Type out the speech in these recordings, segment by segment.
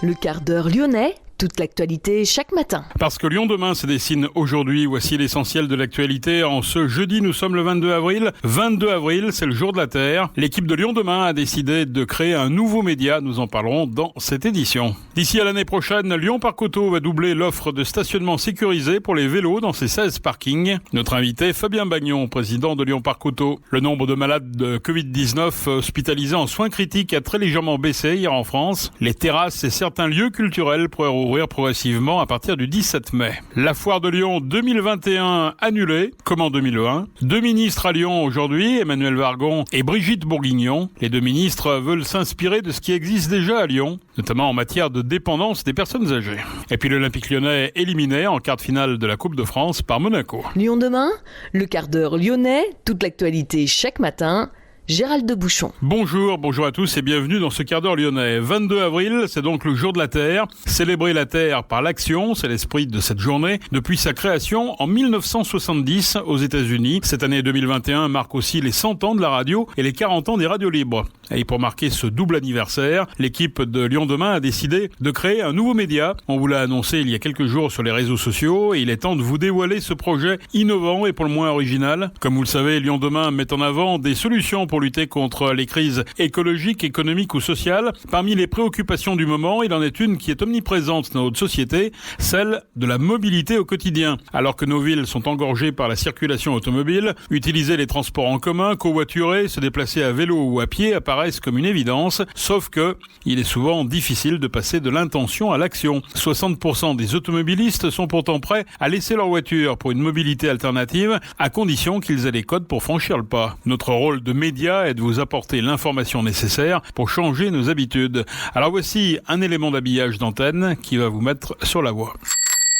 Le quart d'heure lyonnais, toute l'actualité chaque matin. Parce que Lyon demain se dessine aujourd'hui, voici l'essentiel de l'actualité. En ce jeudi, nous sommes le 22 avril. 22 avril, c'est le jour de la Terre. L'équipe de Lyon demain a décidé de créer un nouveau média. Nous en parlerons dans cette édition. D'ici à l'année prochaine, Lyon Parc Auto va doubler l'offre de stationnement sécurisé pour les vélos dans ses 16 parkings. Notre invité, Fabien Bagnon, président de Lyon Parc Auto. Le nombre de malades de Covid-19 hospitalisés en soins critiques a très légèrement baissé hier en France. Les terrasses et certains lieux culturels pourraient rouvrir progressivement à partir du 17 mai. La foire de Lyon 2021 annulée, comme en 2020. Deux ministres à Lyon aujourd'hui, Emmanuel Vargon et Brigitte Bourguignon. Les deux ministres veulent s'inspirer de ce qui existe déjà à Lyon, notamment en matière de dépendance des personnes âgées. Et puis l'Olympique lyonnais éliminé en quart de finale de la Coupe de France par Monaco. Lyon demain, le quart d'heure lyonnais, toute l'actualité chaque matin. Gérald de Bouchon. Bonjour à tous et bienvenue dans ce quart d'heure lyonnais. 22 avril, c'est donc le jour de la Terre. Célébrer la Terre par l'action, c'est l'esprit de cette journée. Depuis sa création en 1970 aux États-Unis. Cette année 2021 marque aussi les 100 ans de la radio et les 40 ans des radios libres. Et pour marquer ce double anniversaire, l'équipe de Lyon demain a décidé de créer un nouveau média. On vous l'a annoncé il y a quelques jours sur les réseaux sociaux et il est temps de vous dévoiler ce projet innovant et pour le moins original. Comme vous le savez, Lyon demain met en avant des solutions pour lutter contre les crises écologiques, économiques ou sociales. Parmi les préoccupations du moment, il en est une qui est omniprésente dans notre société, celle de la mobilité au quotidien. Alors que nos villes sont engorgées par la circulation automobile, utiliser les transports en commun, covoiturer, se déplacer à vélo ou à pied apparaissent comme une évidence, sauf que il est souvent difficile de passer de l'intention à l'action. 60% des automobilistes sont pourtant prêts à laisser leur voiture pour une mobilité alternative, à condition qu'ils aient les codes pour franchir le pas. Notre rôle de média est de vous apporter l'information nécessaire pour changer nos habitudes. Alors voici un élément d'habillage d'antenne qui va vous mettre sur la voie.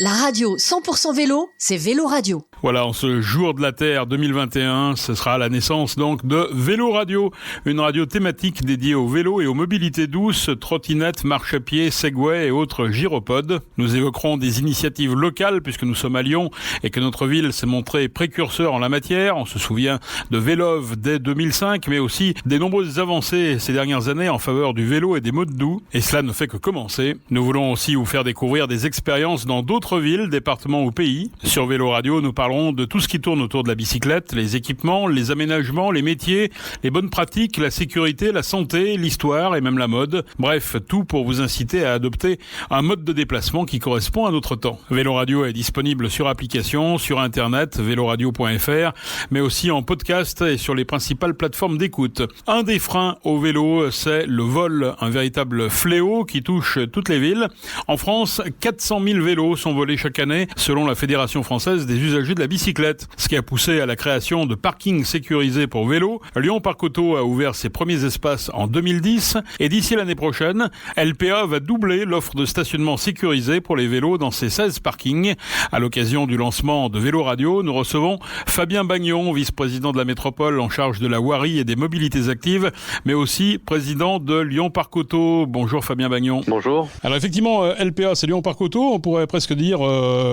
La radio 100% vélo, c'est Vélo Radio. Voilà, en ce jour de la Terre 2021, ce sera la naissance donc de Vélo Radio, une radio thématique dédiée au vélo et aux mobilités douces, trottinettes, marche à pied, segway et autres gyropodes. Nous évoquerons des initiatives locales puisque nous sommes à Lyon et que notre ville s'est montrée précurseur en la matière. On se souvient de Vélove dès 2005, mais aussi des nombreuses avancées ces dernières années en faveur du vélo et des modes doux. Et cela ne fait que commencer. Nous voulons aussi vous faire découvrir des expériences dans d'autres villes, départements ou pays. Sur Vélo Radio, nous parlerons de tout ce qui tourne autour de la bicyclette, les équipements, les aménagements, les métiers, les bonnes pratiques, la sécurité, la santé, l'histoire et même la mode. Bref, tout pour vous inciter à adopter un mode de déplacement qui correspond à notre temps. Vélo Radio est disponible sur application, sur internet, véloradio.fr, mais aussi en podcast et sur les principales plateformes d'écoute. Un des freins au vélo, c'est le vol, un véritable fléau qui touche toutes les villes. En France, 400 000 vélos sont volés chaque année, selon la Fédération française des usagers de la bicyclette. Ce qui a poussé à la création de parkings sécurisés pour vélos. Lyon Parc Auto a ouvert ses premiers espaces en 2010 et d'ici l'année prochaine, LPA va doubler l'offre de stationnement sécurisé pour les vélos dans ses 16 parkings. À l'occasion du lancement de Vélo Radio, nous recevons Fabien Bagnon, vice-président de la métropole en charge de la voirie et des mobilités actives, mais aussi président de Lyon Parc Auto. Bonjour Fabien Bagnon. Bonjour. Alors effectivement, LPA c'est Lyon Parc Auto, on pourrait presque dire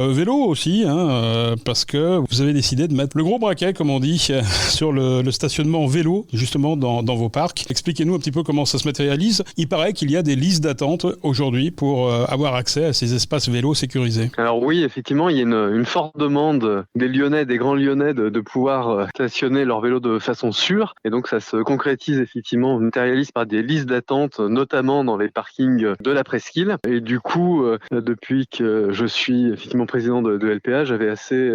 vélo aussi, parce que vous avez décidé de mettre le gros braquet, comme on dit, sur le stationnement vélo, justement dans vos parcs. Expliquez-nous un petit peu comment ça se matérialise. Il paraît qu'il y a des listes d'attente aujourd'hui pour avoir accès à ces espaces vélos sécurisés. Alors oui, effectivement, il y a une forte demande des Lyonnais, des grands Lyonnais, de pouvoir stationner leur vélo de façon sûre. Et donc ça se concrétise effectivement, matérialise par des listes d'attente, notamment dans les parkings de la Presqu'île. Et du coup, depuis que je suis effectivement président de LPA, j'avais assez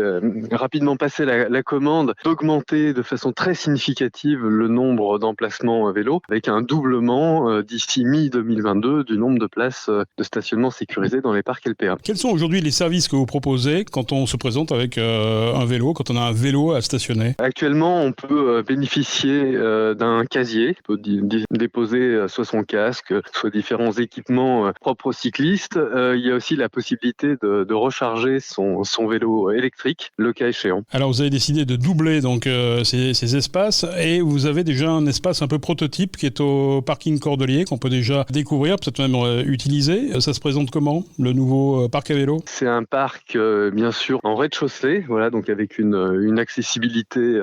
rapidement passé la commande d'augmenter de façon très significative le nombre d'emplacements vélos, avec un doublement d'ici mi-2022 du nombre de places de stationnement sécurisées dans les parcs LPA. Quels sont aujourd'hui les services que vous proposez quand on se présente avec un vélo, quand on a un vélo à stationner? Actuellement, on peut bénéficier d'un casier, on peut déposer soit son casque, soit différents équipements propres aux cyclistes. Il y a aussi la possibilité de recharger son vélo électrique. le cas échéant. Alors vous avez décidé de doubler donc ces espaces et vous avez déjà un espace un peu prototype qui est au parking Cordelier qu'on peut déjà découvrir, peut-être même utiliser. Ça se présente comment, le nouveau parc à vélo ? C'est un parc bien sûr en rez-de-chaussée, voilà, donc avec une accessibilité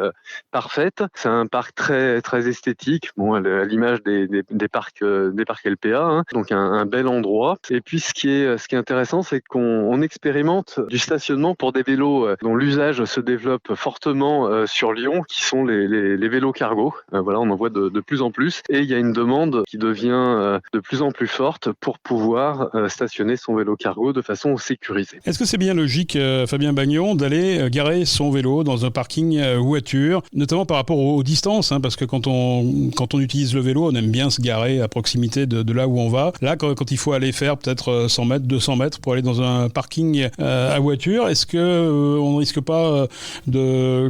parfaite. C'est un parc très très esthétique, bon, à l'image des parcs LPA, hein. Donc un bel endroit. Et puis ce qui est intéressant, c'est qu'on expérimente du stationnement pour des vélos dont l'usage se développe fortement sur Lyon, qui sont les vélos cargo. Voilà, on en voit de plus en plus. Et il y a une demande qui devient de plus en plus forte pour pouvoir stationner son vélo cargo de façon sécurisée. Est-ce que c'est bien logique, Fabien Bagnon, d'aller garer son vélo dans un parking voiture, notamment par rapport aux distances, hein, parce que quand on utilise le vélo, on aime bien se garer à proximité de là où on va. Là, quand il faut aller faire peut-être 100 mètres, 200 mètres pour aller dans un parking à voiture, est-ce que on ne risque pas de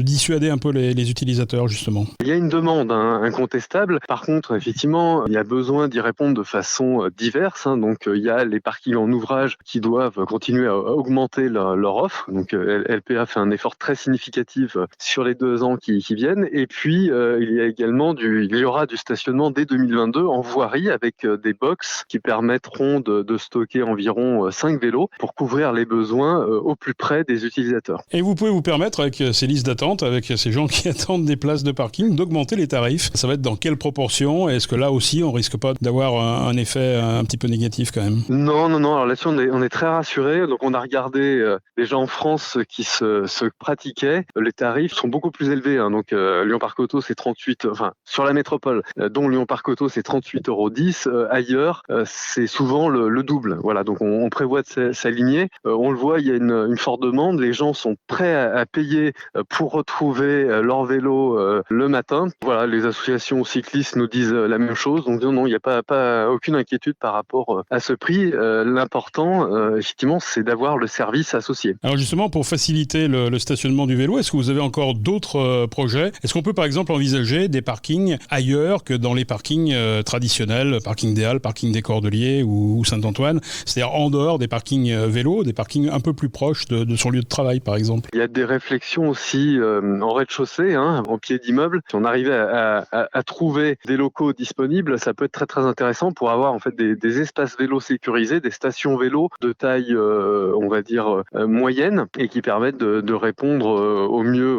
dissuader un peu les utilisateurs, justement ? Il y a une demande incontestable. Par contre, effectivement, il y a besoin d'y répondre de façon diverse, hein. Donc, il y a les parkings en ouvrage qui doivent continuer à augmenter leur offre. Donc, LPA fait un effort très significatif sur les 2 ans qui viennent. Et puis, il y aura du stationnement dès 2022 en voirie avec des box qui permettront de stocker environ 5 vélos pour couvrir les besoins au plus près des utilisateurs. Et vous pouvez vous permettre, avec ces listes d'attente, avec ces gens qui attendent des places de parking, d'augmenter les tarifs. Ça va être dans quelle proportion ? Est-ce que là aussi, on risque pas d'avoir un effet un petit peu négatif quand même ? Non. Alors là-dessus, on est très rassurés. Donc, on a regardé déjà en France qui se pratiquaient. Les tarifs sont beaucoup plus élevés, hein. Donc, Lyon Parc Auto, c'est 38, enfin, sur la métropole, dont Lyon Parc Auto, c'est 38,10 €. Ailleurs, c'est souvent le double. Voilà. Donc, on prévoit de s'aligner. On le voit, il y a une forte demande. Les gens sont prêts à payer pour retrouver leur vélo le matin. Voilà. Les associations cyclistes nous disent la même chose. Donc, non, il n'y a pas aucune inquiétude par rapport à ce prix. L'important, effectivement, c'est d'avoir le service associé. Alors justement, pour faciliter le stationnement du vélo, est-ce que vous avez encore d'autres projets ? Est-ce qu'on peut par exemple envisager des parkings ailleurs que dans les parkings traditionnels, parking des Halles, parking des Cordeliers ou Saint-Antoine, c'est-à-dire en dehors des parkings vélos, des parkings un peu plus proches de son lieu de travail par exemple ? Il y a des réflexions aussi en rez-de-chaussée, hein, en pied d'immeuble. Si on arrivait à trouver des locaux disponibles, ça peut être très très intéressant pour avoir en fait des espaces vélos sécurisés, des stations vélos de taille, on va dire, moyenne et qui permettent de répondre au mieux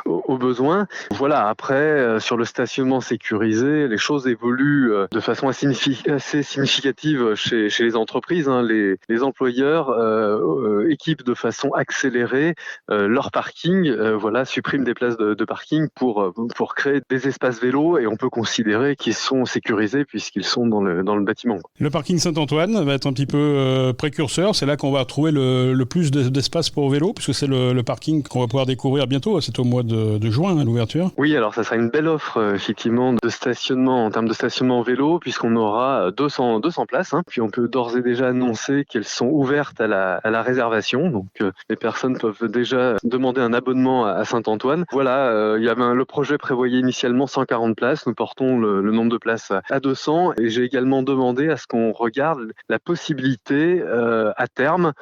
aux besoins. Voilà, après, sur le stationnement sécurisé, les choses évoluent de façon assez significative chez les entreprises, hein. Les employeurs équipent de façon accélérée leur parking, suppriment des places de parking pour créer des espaces vélos et on peut considérer qu'ils sont sécurisés puisqu'ils sont dans le bâtiment. Le parking Saint-Antoine va être un petit peu précurseur, c'est là qu'on va retrouver le plus d'espace pour vélo, puisque c'est le parking qu'on va pouvoir découvrir bientôt, c'est au mois de juin, hein, l'ouverture. Oui, alors ça sera une belle offre effectivement de stationnement, en termes de stationnement vélo, puisqu'on aura 200 places, hein. Puis on peut d'ores et déjà annoncer qu'elles sont ouvertes à la réservation, donc les personnes peuvent déjà demander un abonnement à Saint-Antoine. Voilà, le projet prévoyait initialement 140 places, nous portons le nombre de places à 200 et j'ai également demandé à ce qu'on regarde la possibilité à terme,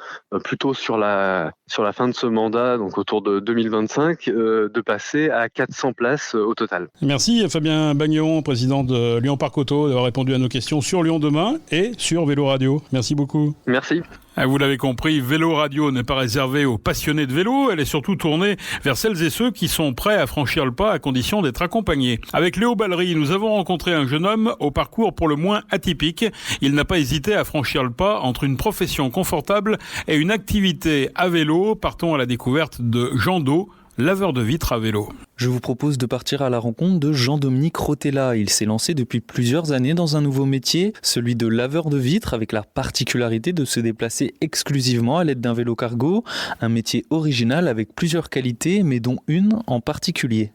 plutôt sur la fin de ce mandat, donc autour de 2025, de passer à 400 places au total. Merci Fabien Bagnon, président de Lyon Parc Auto, d'avoir répondu à nos questions sur Lyon Demain et sur Vélo Radio. Merci beaucoup. Merci. Vous l'avez compris, Vélo Radio n'est pas réservée aux passionnés de vélo, elle est surtout tournée vers celles et ceux qui sont prêts à franchir le pas à condition d'être accompagnés. Avec Léo Ballery, nous avons rencontré un jeune homme au parcours pour le moins atypique. Il n'a pas hésité à franchir le pas entre une profession confortable et une activité à vélo. Partons à la découverte de Jean Do, laveur de vitres à vélo. Je vous propose de partir à la rencontre de Jean-Dominique Rotella. Il s'est lancé depuis plusieurs années dans un nouveau métier, celui de laveur de vitres, avec la particularité de se déplacer exclusivement à l'aide d'un vélo cargo. Un métier original avec plusieurs qualités, mais dont une en particulier.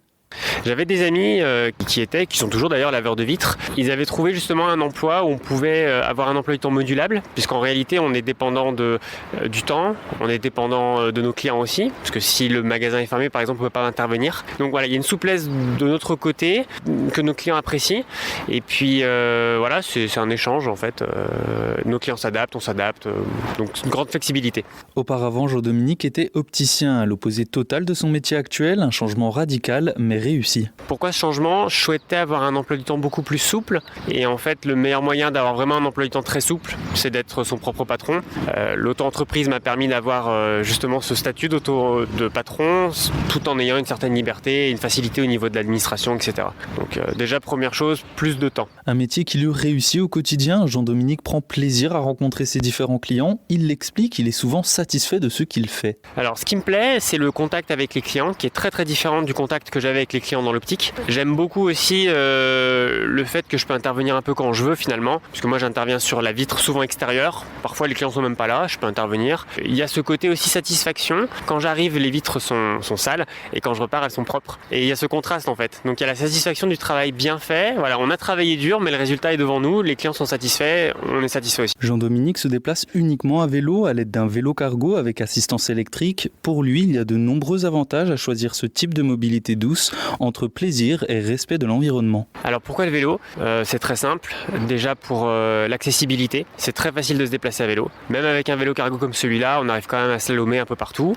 J'avais des amis qui sont toujours d'ailleurs laveurs de vitres. Ils avaient trouvé justement un emploi où on pouvait avoir un emploi du temps modulable, puisqu'en réalité on est dépendant du temps, on est dépendant de nos clients aussi, parce que si le magasin est fermé par exemple on ne peut pas intervenir. Donc voilà, il y a une souplesse de notre côté que nos clients apprécient. Et puis voilà, c'est un échange en fait. Nos clients s'adaptent, on s'adapte, donc une grande flexibilité. Auparavant, Jean-Dominique était opticien, à l'opposé total de son métier actuel, un changement radical mais réussi. Pourquoi ce changement ? Je souhaitais avoir un emploi du temps beaucoup plus souple, et en fait le meilleur moyen d'avoir vraiment un emploi du temps très souple, c'est d'être son propre patron. L'auto-entreprise m'a permis d'avoir justement ce statut de patron, tout en ayant une certaine liberté et une facilité au niveau de l'administration, etc. Donc déjà première chose, plus de temps. Un métier qui lui réussit au quotidien. Jean-Dominique prend plaisir à rencontrer ses différents clients. Il l'explique, il est souvent satisfait de ce qu'il fait. Alors ce qui me plaît, c'est le contact avec les clients, qui est très très différent du contact que j'avais avec les clients dans l'optique. J'aime beaucoup aussi le fait que je peux intervenir un peu quand je veux finalement, parce que moi j'interviens sur la vitre souvent extérieure. Parfois les clients sont même pas là, je peux intervenir. Il y a ce côté aussi satisfaction. Quand j'arrive, les vitres sont sales, et quand je repars, elles sont propres. Et il y a ce contraste en fait. Donc il y a la satisfaction du travail bien fait. Voilà, on a travaillé dur, mais le résultat est devant nous. Les clients sont satisfaits, on est satisfait aussi. Jean-Dominique se déplace uniquement à vélo à l'aide d'un vélo cargo avec assistance électrique. Pour lui, il y a de nombreux avantages à choisir ce type de mobilité douce entre plaisir et respect de l'environnement. Alors pourquoi le vélo ? C'est très simple. Déjà pour l'accessibilité, c'est très facile de se déplacer à vélo. Même avec un vélo cargo comme celui-là, on arrive quand même à slalomer un peu partout.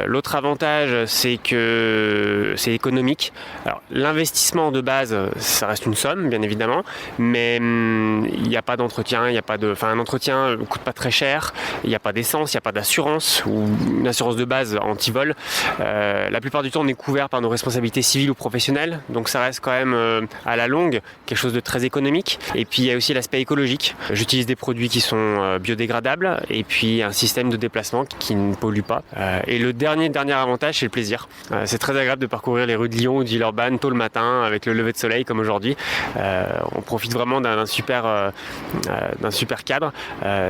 L'autre avantage, c'est que c'est économique. Alors l'investissement de base, ça reste une somme, bien évidemment, mais il n'y a pas d'entretien, un entretien ne coûte pas très cher, il n'y a pas d'essence, il n'y a pas d'assurance, ou une assurance de base anti-vol. La plupart du temps, on est couvert par nos responsabilités civiles ou professionnelles, donc ça reste quand même à la longue quelque chose de très économique. Et puis il y a aussi l'aspect écologique. J'utilise des produits qui sont biodégradables, et puis un système de déplacement qui ne pollue pas. Et le dernier avantage, c'est le plaisir. C'est très agréable de parcourir les rues de Lyon ou de Villeurbanne tôt le matin avec le lever de soleil comme aujourd'hui. On profite vraiment d'un super cadre.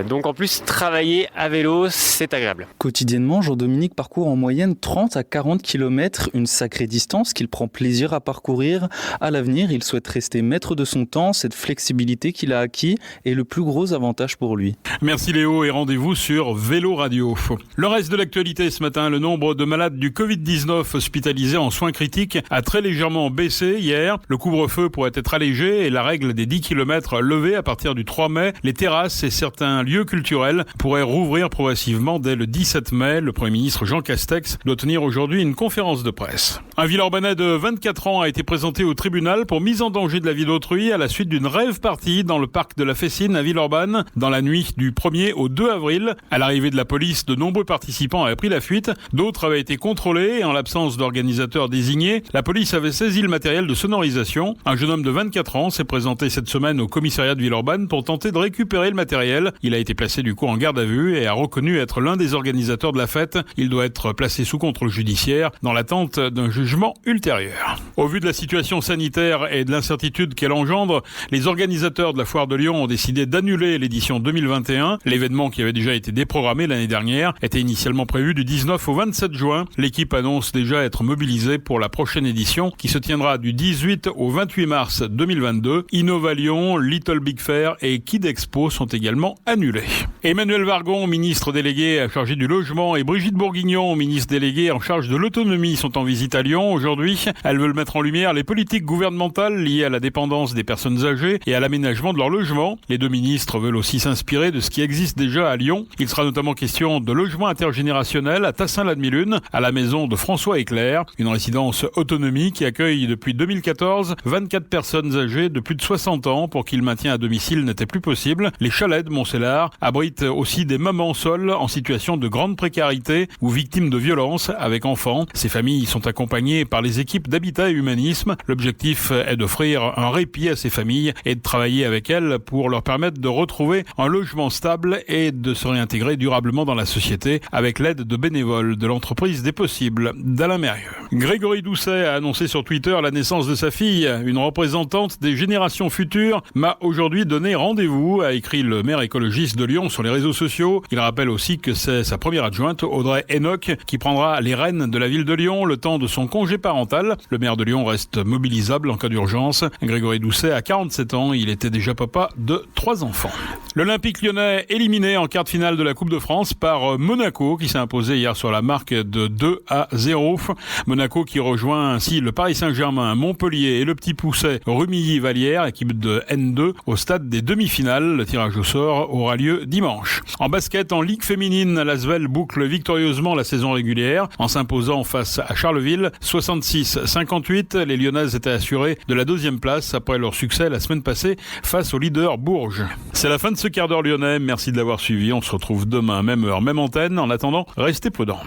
Donc en plus, travailler à vélo, c'est agréable. Quotidiennement, Jean-Dominique parcourt en moyenne 30 à 40 km, une sacrée distance qu'il prend plaisir à parcourir. À l'avenir, il souhaite rester maître de son temps. Cette flexibilité qu'il a acquis est le plus gros avantage pour lui. Merci Léo, et rendez-vous sur Vélo Radio. Le reste de l'actualité ce matin, le nombre de malades du Covid-19 hospitalisés en soins critiques a très légèrement baissé hier. Le couvre-feu pourrait être allégé et la règle des 10 km levée à partir du 3 mai. Les terrasses et certains lieux culturels pourraient rouvrir progressivement dès le 17 mai. Le Premier ministre Jean Castex doit tenir aujourd'hui une conférence de presse. Un Villeurbanais de 24 ans a été présenté au tribunal pour mise en danger de la vie d'autrui à la suite d'une rave party dans le parc de la Fessine à Villeurbanne dans la nuit du 1er au 2 avril. À l'arrivée de la police, de nombreux participants avaient pris la fuite. D'autres avaient été contrôlés et en l'absence d'organisateurs désignés, la police avait saisi le matériel de sonorisation. Un jeune homme de 24 ans s'est présenté cette semaine au commissariat de Villeurbanne pour tenter de récupérer le matériel. Il a été placé du coup en garde à vue et a reconnu être l'un des organisateurs de la fête. Il doit être placé sous contrôle judiciaire dans l'attente d'un jugement ultérieur. Au vu de la situation sanitaire et de l'incertitude qu'elle engendre, les organisateurs de la Foire de Lyon ont décidé d'annuler l'édition 2021. L'événement qui avait déjà été déprogrammé l'année dernière était initialement prévu du 19 au 27 juin. L'équipe annonce déjà être mobilisée pour la prochaine édition qui se tiendra du 18 au 28 mars 2022. Innova Lyon, Little Big Fair et Kid Expo sont également annulés. Emmanuel Vargon, ministre délégué chargé du logement, et Brigitte Bourguignon, ministre déléguée en charge de l'autonomie, sont en visite à Lyon aujourd'hui. Elles veulent mettre en lumière les politiques gouvernementales liées à la dépendance des personnes âgées et à l'aménagement de leur logement. Les deux ministres veulent aussi s'inspirer de ce qui existe déjà à Lyon. Il sera notamment question de logement intergénérationnel à Tassin-la-Demi-Lune, à la maison de François Éclair, une résidence autonomie qui accueille depuis 2014 24 personnes âgées de plus de 60 ans pour qui le maintien à domicile n'était plus possible. Les chalets de Montcellard abritent aussi des mamans seules en situation de grande précarité ou victimes de violences avec enfants. Ces familles sont accompagnées par les équipes d'Habitat et Humanisme. L'objectif est d'offrir un répit à ces familles et de travailler avec elles pour leur permettre de retrouver un logement stable et de se réintégrer durablement dans la société avec l'aide de bénévoles de l'entreprise des possibles d'Alain Mérieux. Grégory Doucet a annoncé sur Twitter la naissance de sa fille. Une représentante des générations futures m'a aujourd'hui donné rendez-vous, a écrit le maire écologiste de Lyon sur les réseaux sociaux. Il rappelle aussi que c'est sa première adjointe, Audrey Enoch, qui prendra les rênes de la ville de Lyon le temps de son congé parental. Le maire de Lyon reste mobilisable en cas d'urgence. Grégory Doucet a 47 ans, il était déjà papa de 3 enfants. L'Olympique lyonnais éliminé en quart de finale de la Coupe de France par Monaco qui s'est imposé hier sur la marque de 2-0. Monaco qui rejoint ainsi le Paris Saint-Germain, Montpellier et le Petit Pousset Rumilly-Vallière, équipe de N2, au stade des demi-finales. Le tirage au sort aura lieu dimanche. En basket, en Ligue féminine, l'Asvel boucle victorieusement la saison régulière en s'imposant face à Charleville 66-58. Les Lyonnaises étaient assurées de la 2e place après leur succès la semaine passée face au leader Bourges. C'est la fin de ce quart d'heure lyonnais. Merci de l'avoir suivi. On se retrouve demain, même heure, même antenne. En attendant, restez prudents.